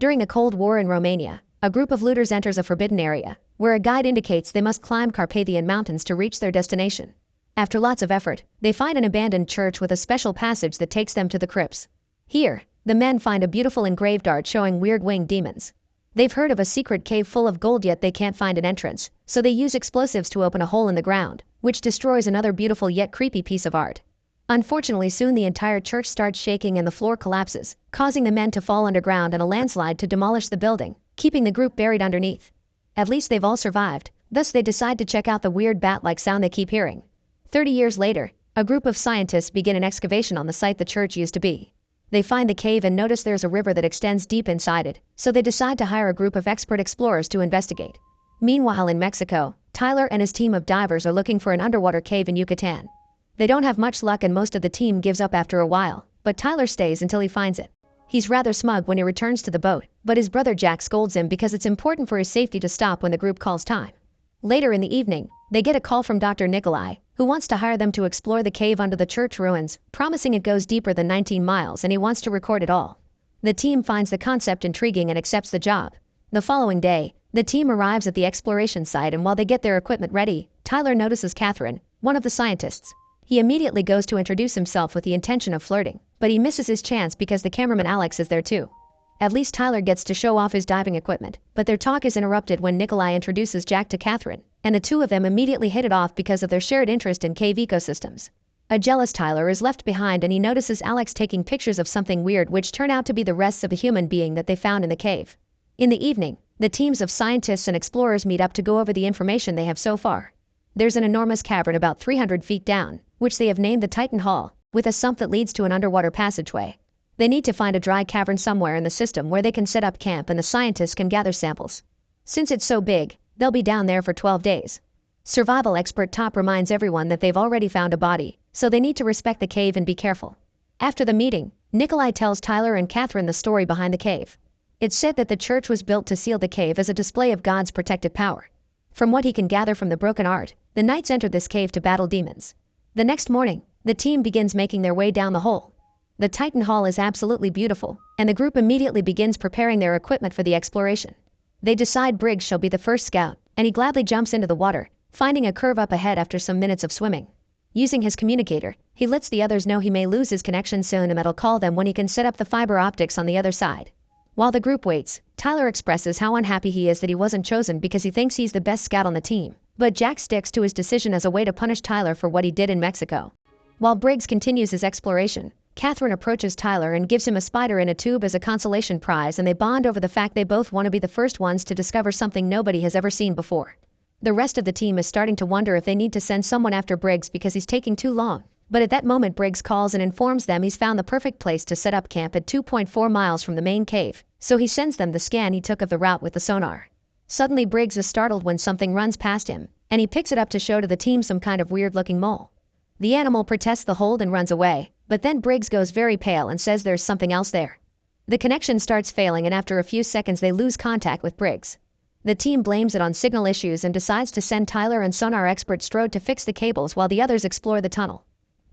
During the Cold War in Romania, a group of looters enters a forbidden area, where a guide indicates they must climb Carpathian mountains to reach their destination. After lots of effort, they find an abandoned church with a special passage that takes them to the crypts. Here, the men find a beautiful engraved art showing weird winged demons. They've heard of a secret cave full of gold, yet they can't find an entrance, so they use explosives to open a hole in the ground, which destroys another beautiful yet creepy piece of art. Unfortunately, soon the entire church starts shaking and the floor collapses, causing the men to fall underground and a landslide to demolish the building, keeping the group buried underneath. At least they've all survived, thus they decide to check out the weird bat-like sound they keep hearing. 30 years later, a group of scientists begin an excavation on the site the church used to be. They find the cave and notice there's a river that extends deep inside it, so they decide to hire a group of expert explorers to investigate. Meanwhile in Mexico, Tyler and his team of divers are looking for an underwater cave in Yucatan. They don't have much luck and most of the team gives up after a while, but Tyler stays until he finds it. He's rather smug when he returns to the boat, but his brother Jack scolds him because it's important for his safety to stop when the group calls time. Later in the evening, they get a call from Dr. Nicolai, who wants to hire them to explore the cave under the church ruins, promising it goes deeper than 19 miles and he wants to record it all. The team finds the concept intriguing and accepts the job. The following day, the team arrives at the exploration site, and while they get their equipment ready, Tyler notices Catherine, one of the scientists. He immediately goes to introduce himself with the intention of flirting, but he misses his chance because the cameraman Alex is there too. At least Tyler gets to show off his diving equipment, but their talk is interrupted when Nicolai introduces Jack to Catherine, and the two of them immediately hit it off because of their shared interest in cave ecosystems. A jealous Tyler is left behind and he notices Alex taking pictures of something weird which turn out to be the rests of a human being that they found in the cave. In the evening, the teams of scientists and explorers meet up to go over the information they have so far. There's an enormous cavern about 300 feet down, which they have named the Titan Hall, with a sump that leads to an underwater passageway. They need to find a dry cavern somewhere in the system where they can set up camp and the scientists can gather samples. Since it's so big, they'll be down there for 12 days. Survival expert Top reminds everyone that they've already found a body, so they need to respect the cave and be careful. After the meeting, Nicolai tells Tyler and Catherine the story behind the cave. It's said that the church was built to seal the cave as a display of God's protective power. From what he can gather from the broken art, the knights entered this cave to battle demons. The next morning, the team begins making their way down the hole. The Titan Hall is absolutely beautiful, and the group immediately begins preparing their equipment for the exploration. They decide Briggs shall be the first scout, and he gladly jumps into the water, finding a curve up ahead after some minutes of swimming. Using his communicator, he lets the others know he may lose his connection soon and that'll call them when he can set up the fiber optics on the other side. While the group waits, Tyler expresses how unhappy he is that he wasn't chosen because he thinks he's the best scout on the team, but Jack sticks to his decision as a way to punish Tyler for what he did in Mexico. While Briggs continues his exploration, Catherine approaches Tyler and gives him a spider in a tube as a consolation prize, and they bond over the fact they both want to be the first ones to discover something nobody has ever seen before. The rest of the team is starting to wonder if they need to send someone after Briggs because he's taking too long. But at that moment Briggs calls and informs them he's found the perfect place to set up camp at 2.4 miles from the main cave, so he sends them the scan he took of the route with the sonar. Suddenly Briggs is startled when something runs past him, and he picks it up to show to the team some kind of weird-looking mole. The animal protests the hold and runs away, but then Briggs goes very pale and says there's something else there. The connection starts failing and after a few seconds they lose contact with Briggs. The team blames it on signal issues and decides to send Tyler and sonar expert Strode to fix the cables while the others explore the tunnel.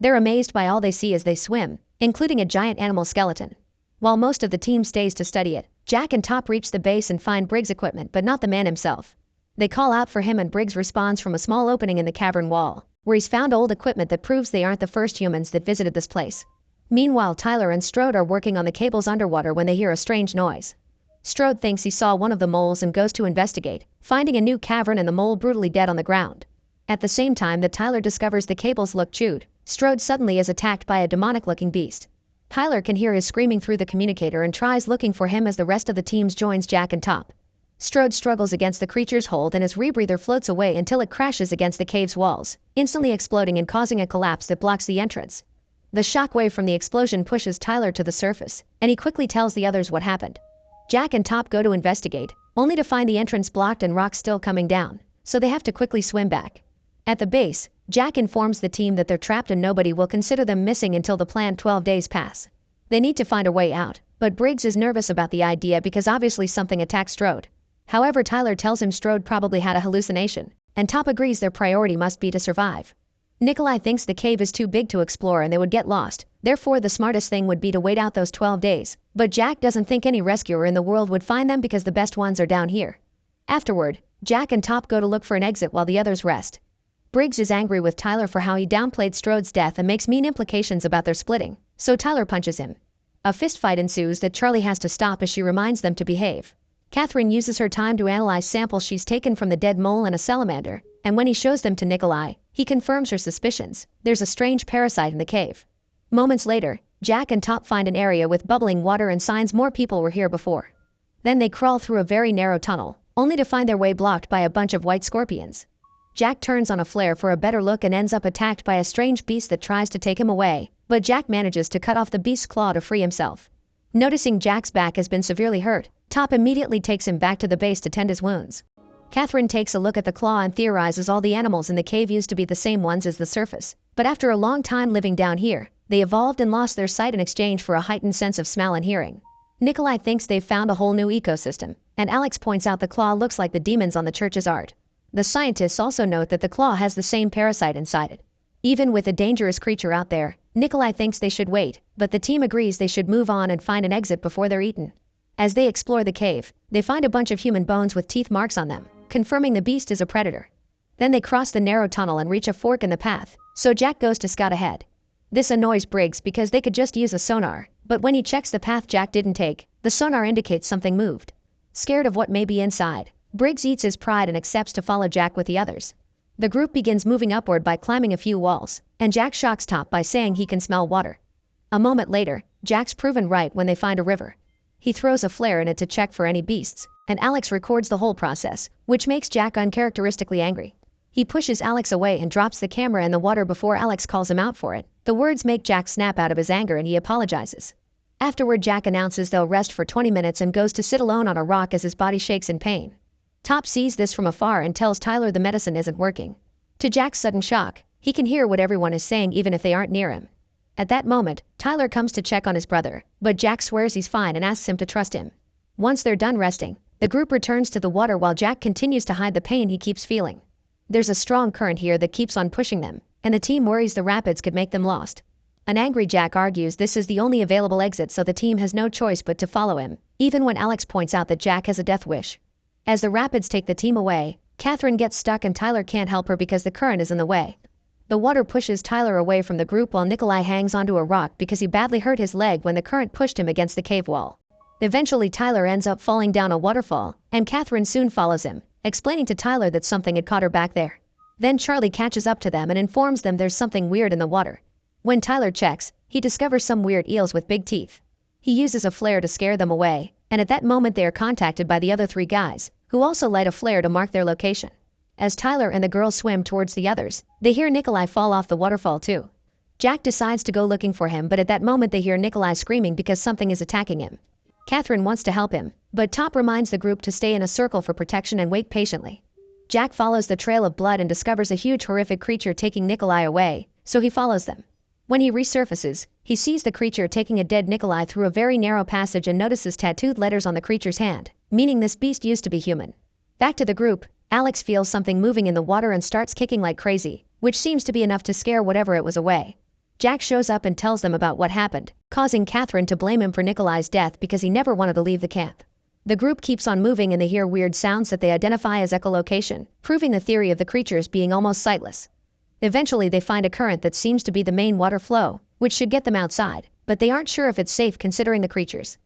They're amazed by all they see as they swim, including a giant animal skeleton. While most of the team stays to study it, Jack and Top reach the base and find Briggs' equipment but not the man himself. They call out for him and Briggs responds from a small opening in the cavern wall, where he's found old equipment that proves they aren't the first humans that visited this place. Meanwhile, Tyler and Strode are working on the cables underwater when they hear a strange noise. Strode thinks he saw one of the moles and goes to investigate, finding a new cavern and the mole brutally dead on the ground. At the same time that Tyler discovers the cables look chewed, Strode suddenly is attacked by a demonic-looking beast. Tyler can hear his screaming through the communicator and tries looking for him as the rest of the team joins Jack and Top. Strode struggles against the creature's hold and his rebreather floats away until it crashes against the cave's walls, instantly exploding and causing a collapse that blocks the entrance. The shockwave from the explosion pushes Tyler to the surface, and he quickly tells the others what happened. Jack and Top go to investigate, only to find the entrance blocked and rocks still coming down, so they have to quickly swim back. At the base, Jack informs the team that they're trapped and nobody will consider them missing until the planned 12 days pass. They need to find a way out, but Briggs is nervous about the idea because obviously something attacked Strode. However, Tyler tells him Strode probably had a hallucination, and Top agrees their priority must be to survive. Nicolai thinks the cave is too big to explore and they would get lost, therefore the smartest thing would be to wait out those 12 days, but Jack doesn't think any rescuer in the world would find them because the best ones are down here. Afterward, Jack and Top go to look for an exit while the others rest. Briggs is angry with Tyler for how he downplayed Strode's death and makes mean implications about their splitting, so Tyler punches him. A fistfight ensues that Charlie has to stop as she reminds them to behave. Catherine uses her time to analyze samples she's taken from the dead mole and a salamander, and when he shows them to Nicolai, he confirms her suspicions. There's a strange parasite in the cave. Moments later, Jack and Top find an area with bubbling water and signs more people were here before. Then they crawl through a very narrow tunnel, only to find their way blocked by a bunch of white scorpions. Jack turns on a flare for a better look and ends up attacked by a strange beast that tries to take him away, but Jack manages to cut off the beast's claw to free himself. Noticing Jack's back has been severely hurt, Top immediately takes him back to the base to tend his wounds. Catherine takes a look at the claw and theorizes all the animals in the cave used to be the same ones as the surface, but after a long time living down here, they evolved and lost their sight in exchange for a heightened sense of smell and hearing. Nicolai thinks they've found a whole new ecosystem, and Alex points out the claw looks like the demons on the church's art. The scientists also note that the claw has the same parasite inside it. Even with a dangerous creature out there, Nicolai thinks they should wait, but the team agrees they should move on and find an exit before they're eaten. As they explore the cave, they find a bunch of human bones with teeth marks on them, confirming the beast is a predator. Then they cross the narrow tunnel and reach a fork in the path, so Jack goes to scout ahead. This annoys Briggs because they could just use a sonar, but when he checks the path Jack didn't take, the sonar indicates something moved. Scared of what may be inside, Briggs eats his pride and accepts to follow Jack with the others. The group begins moving upward by climbing a few walls, and Jack shocks Top by saying he can smell water. A moment later, Jack's proven right when they find a river. He throws a flare in it to check for any beasts, and Alex records the whole process, which makes Jack uncharacteristically angry. He pushes Alex away and drops the camera in the water before Alex calls him out for it. The words make Jack snap out of his anger and he apologizes. Afterward, Jack announces they'll rest for 20 minutes and goes to sit alone on a rock as his body shakes in pain. Top sees this from afar and tells Tyler the medicine isn't working. To Jack's sudden shock, he can hear what everyone is saying even if they aren't near him. At that moment, Tyler comes to check on his brother, but Jack swears he's fine and asks him to trust him. Once they're done resting, the group returns to the water while Jack continues to hide the pain he keeps feeling. There's a strong current here that keeps on pushing them, and the team worries the rapids could make them lost. An angry Jack argues this is the only available exit, so the team has no choice but to follow him, even when Alex points out that Jack has a death wish. As the rapids take the team away, Catherine gets stuck and Tyler can't help her because the current is in the way. The water pushes Tyler away from the group while Nicolai hangs onto a rock because he badly hurt his leg when the current pushed him against the cave wall. Eventually Tyler ends up falling down a waterfall, and Catherine soon follows him, explaining to Tyler that something had caught her back there. Then Charlie catches up to them and informs them there's something weird in the water. When Tyler checks, he discovers some weird eels with big teeth. He uses a flare to scare them away, and at that moment they are contacted by the other three guys, who also light a flare to mark their location. As Tyler and the girls swim towards the others, they hear Nicolai fall off the waterfall too. Jack decides to go looking for him, but at that moment they hear Nicolai screaming because something is attacking him. Catherine wants to help him, but Top reminds the group to stay in a circle for protection and wait patiently. Jack follows the trail of blood and discovers a huge horrific creature taking Nicolai away, so he follows them. When he resurfaces, he sees the creature taking a dead Nicolai through a very narrow passage and notices tattooed letters on the creature's hand, meaning this beast used to be human. Back to the group, Alex feels something moving in the water and starts kicking like crazy, which seems to be enough to scare whatever it was away. Jack shows up and tells them about what happened, causing Catherine to blame him for Nicolai's death because he never wanted to leave the camp. The group keeps on moving and they hear weird sounds that they identify as echolocation, proving the theory of the creatures being almost sightless. Eventually they find a current that seems to be the main water flow, which should get them outside, but they aren't sure if it's safe considering the creatures.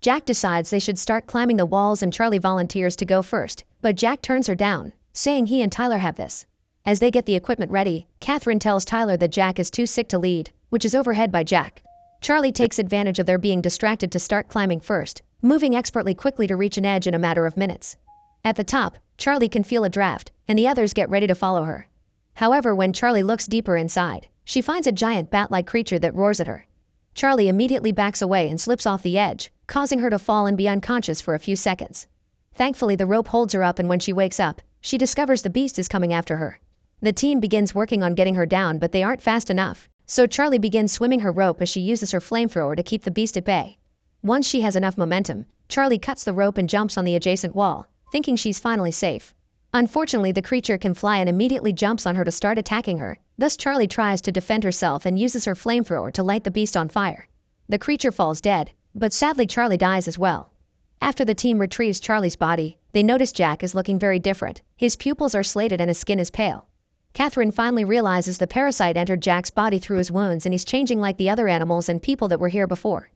Jack decides they should start climbing the walls and Charlie volunteers to go first, but Jack turns her down, saying he and Tyler have this. As they get the equipment ready, Catherine tells Tyler that Jack is too sick to lead, which is overheard by Jack. Charlie takes advantage of their being distracted to start climbing first, moving expertly quickly to reach an edge in a matter of minutes. At the top, Charlie can feel a draft, and the others get ready to follow her. However, when Charlie looks deeper inside, she finds a giant bat-like creature that roars at her. Charlie immediately backs away and slips off the edge, causing her to fall and be unconscious for a few seconds. Thankfully, the rope holds her up, and when she wakes up, she discovers the beast is coming after her. The team begins working on getting her down, but they aren't fast enough, so Charlie begins swimming her rope as she uses her flamethrower to keep the beast at bay. Once she has enough momentum, Charlie cuts the rope and jumps on the adjacent wall, thinking she's finally safe. Unfortunately, the creature can fly and immediately jumps on her to start attacking her. Thus Charlie tries to defend herself and uses her flamethrower to light the beast on fire. The creature falls dead, but sadly Charlie dies as well. After the team retrieves Charlie's body, they notice Jack is looking very different. His pupils are slated and his skin is pale. Catherine finally realizes the parasite entered Jack's body through his wounds and he's changing like the other animals and people that were here before.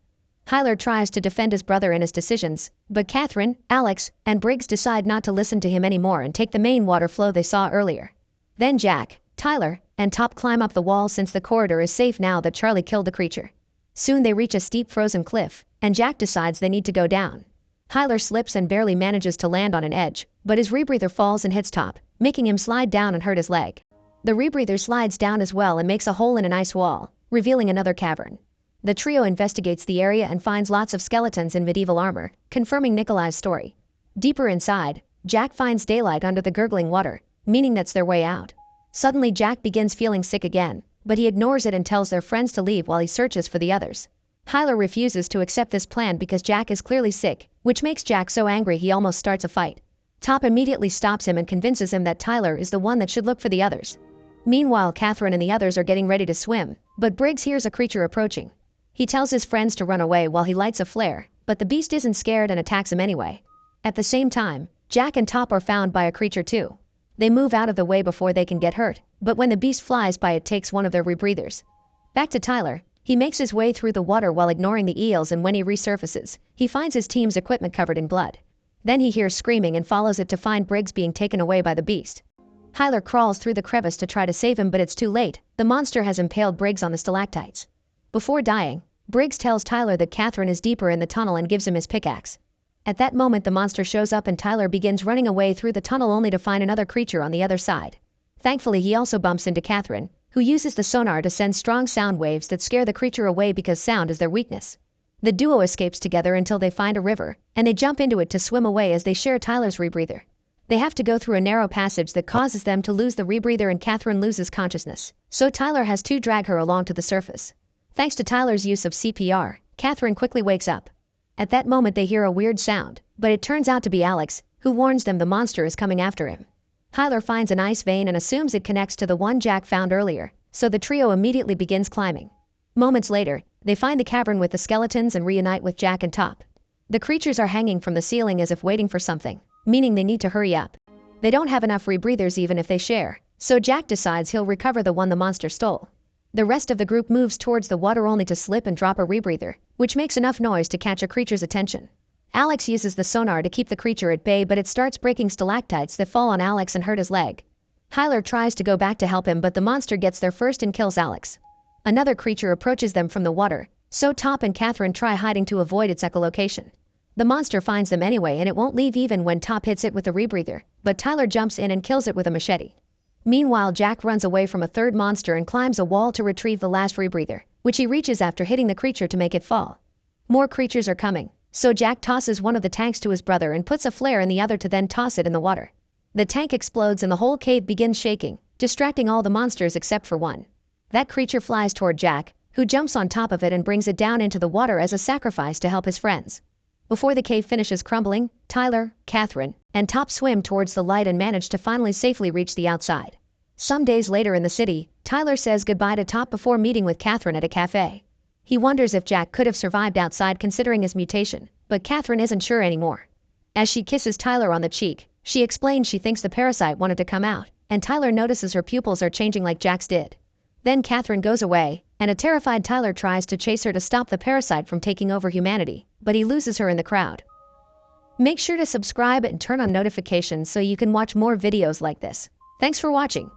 Tyler tries to defend his brother and his decisions, but Catherine, Alex, and Briggs decide not to listen to him anymore and take the main water flow they saw earlier. Then Jack, Tyler, and Top climb up the wall since the corridor is safe now that Charlie killed the creature. Soon they reach a steep frozen cliff, and Jack decides they need to go down. Tyler slips and barely manages to land on an edge, but his rebreather falls and hits Top, making him slide down and hurt his leg. The rebreather slides down as well and makes a hole in an ice wall, revealing another cavern. The trio investigates the area and finds lots of skeletons in medieval armor, confirming Nicolai's story. Deeper inside, Jack finds daylight under the gurgling water, meaning that's their way out. Suddenly Jack begins feeling sick again, but he ignores it and tells their friends to leave while he searches for the others. Tyler refuses to accept this plan because Jack is clearly sick, which makes Jack so angry he almost starts a fight. Top immediately stops him and convinces him that Tyler is the one that should look for the others. Meanwhile, Catherine and the others are getting ready to swim, but Briggs hears a creature approaching. He tells his friends to run away while he lights a flare, but the beast isn't scared and attacks him anyway. At the same time, Jack and Top are found by a creature too. They move out of the way before they can get hurt, but when the beast flies by it takes one of their rebreathers. Back to Tyler, he makes his way through the water while ignoring the eels, and when he resurfaces, he finds his team's equipment covered in blood. Then he hears screaming and follows it to find Briggs being taken away by the beast. Tyler crawls through the crevice to try to save him, but it's too late. The monster has impaled Briggs on the stalactites. Before dying, Briggs tells Tyler that Catherine is deeper in the tunnel and gives him his pickaxe. At that moment the monster shows up and Tyler begins running away through the tunnel only to find another creature on the other side. Thankfully he also bumps into Catherine, who uses the sonar to send strong sound waves that scare the creature away because sound is their weakness. The duo escapes together until they find a river, and they jump into it to swim away as they share Tyler's rebreather. They have to go through a narrow passage that causes them to lose the rebreather and Catherine loses consciousness, so Tyler has to drag her along to the surface. Thanks to Tyler's use of CPR, Catherine quickly wakes up. At that moment they hear a weird sound, but it turns out to be Alex, who warns them the monster is coming after him. Tyler finds an ice vein and assumes it connects to the one Jack found earlier, so the trio immediately begins climbing. Moments later, they find the cavern with the skeletons and reunite with Jack and Top. The creatures are hanging from the ceiling as if waiting for something, meaning they need to hurry up. They don't have enough rebreathers even if they share, so Jack decides he'll recover the one the monster stole. The rest of the group moves towards the water only to slip and drop a rebreather, which makes enough noise to catch a creature's attention. Alex uses the sonar to keep the creature at bay, but it starts breaking stalactites that fall on Alex and hurt his leg. Tyler tries to go back to help him, but the monster gets there first and kills Alex. Another creature approaches them from the water, so Top and Catherine try hiding to avoid its echolocation. The monster finds them anyway and it won't leave even when Top hits it with a rebreather, but Tyler jumps in and kills it with a machete. Meanwhile, Jack runs away from a third monster and climbs a wall to retrieve the last rebreather, which he reaches after hitting the creature to make it fall. More creatures are coming, so Jack tosses one of the tanks to his brother and puts a flare in the other to then toss it in the water. The tank explodes and the whole cave begins shaking, distracting all the monsters except for one. That creature flies toward Jack, who jumps on top of it and brings it down into the water as a sacrifice to help his friends. Before the cave finishes crumbling, Tyler, Catherine, and Top swim towards the light and manage to finally safely reach the outside. Some days later in the city, Tyler says goodbye to Top before meeting with Catherine at a cafe. He wonders if Jack could have survived outside considering his mutation, but Catherine isn't sure anymore. As she kisses Tyler on the cheek, she explains she thinks the parasite wanted to come out, and Tyler notices her pupils are changing like Jack's did. Then Catherine goes away, and a terrified Tyler tries to chase her to stop the parasite from taking over humanity, but he loses her in the crowd. Make sure to subscribe and turn on notifications so you can watch more videos like this. Thanks for watching.